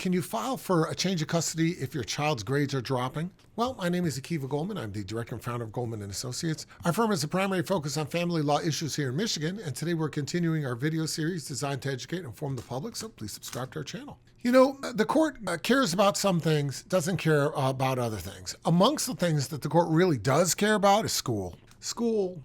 Can you file for a change of custody if your child's grades are dropping? Well, my name is Akiva Goldman. I'm the director and founder of Goldman & Associates. Our firm has a primary focus on family law issues here in Michigan, and today we're continuing our video series designed to educate and inform the public, so please subscribe to our channel. You know, the court cares about some things, doesn't care about other things. Amongst the things that the court really does care about is school. School,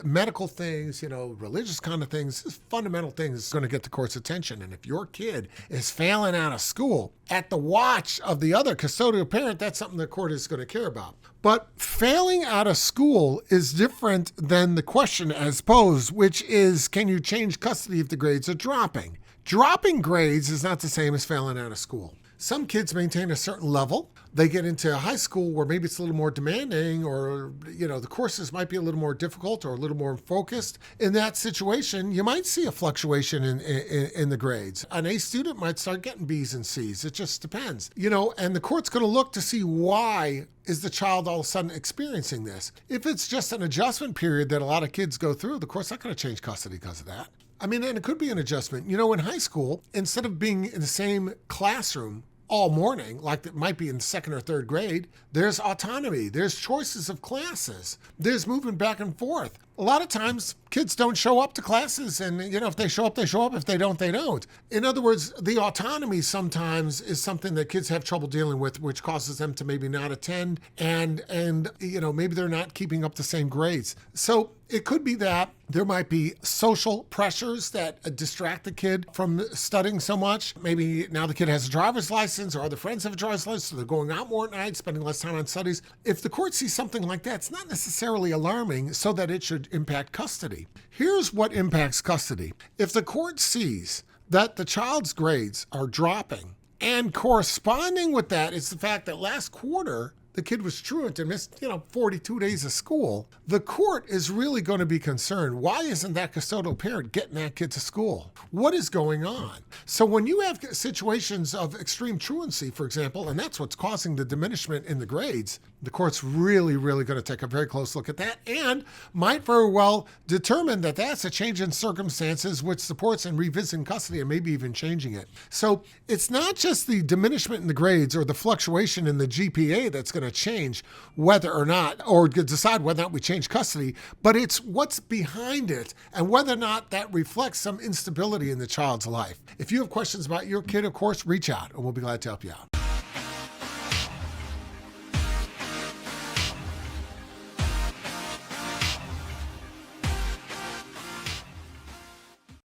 medical things, religious kind of things, fundamental things is going to get the court's attention. And if your kid is failing out of school at the watch of the other custodial parent, that's something the court is going to care about. But failing out of school is different than the question as posed, which is, can you change custody if the grades are dropping? Dropping grades is not the same as failing out of school. Some kids maintain a certain level. They get into high school where maybe it's a little more demanding, or, the courses might be a little more difficult or a little more focused. In that situation, you might see a fluctuation in the grades. An A student might start getting B's and C's. It just depends. And the court's going to look to see why is the child all of a sudden experiencing this. If it's just an adjustment period that a lot of kids go through, the court's not going to change custody because of that. And it could be an adjustment. In high school, instead of being in the same classroom all morning, like it might be in second or third grade, there's autonomy, there's choices of classes, there's moving back and forth. A lot of times, kids don't show up to classes, and if they show up, they show up. If they don't, they don't. In other words, the autonomy sometimes is something that kids have trouble dealing with, which causes them to maybe not attend, and maybe they're not keeping up the same grades. So it could be that there might be social pressures that distract the kid from studying so much. Maybe now the kid has a driver's license, or other friends have a driver's license, so they're going out more at night, spending less time on studies. If the court sees something like that, it's not necessarily alarming so that it should impact custody. Here's what impacts custody. If the court sees that the child's grades are dropping, and corresponding with that is the fact that last quarter the kid was truant and missed, 42 days of school, the court is really going to be concerned. Why isn't that custodial parent getting that kid to school? What is going on? So when you have situations of extreme truancy, for example, and that's what's causing the diminishment in the grades, the court's really, really going to take a very close look at that and might very well determine that that's a change in circumstances which supports and revisiting custody and maybe even changing it. So it's not just the diminishment in the grades or the fluctuation in the GPA that's going to change whether or not, or decide whether or not we change custody, but it's what's behind it and whether or not that reflects some instability in the child's life. If you have questions about your kid, of course, reach out and we'll be glad to help you out.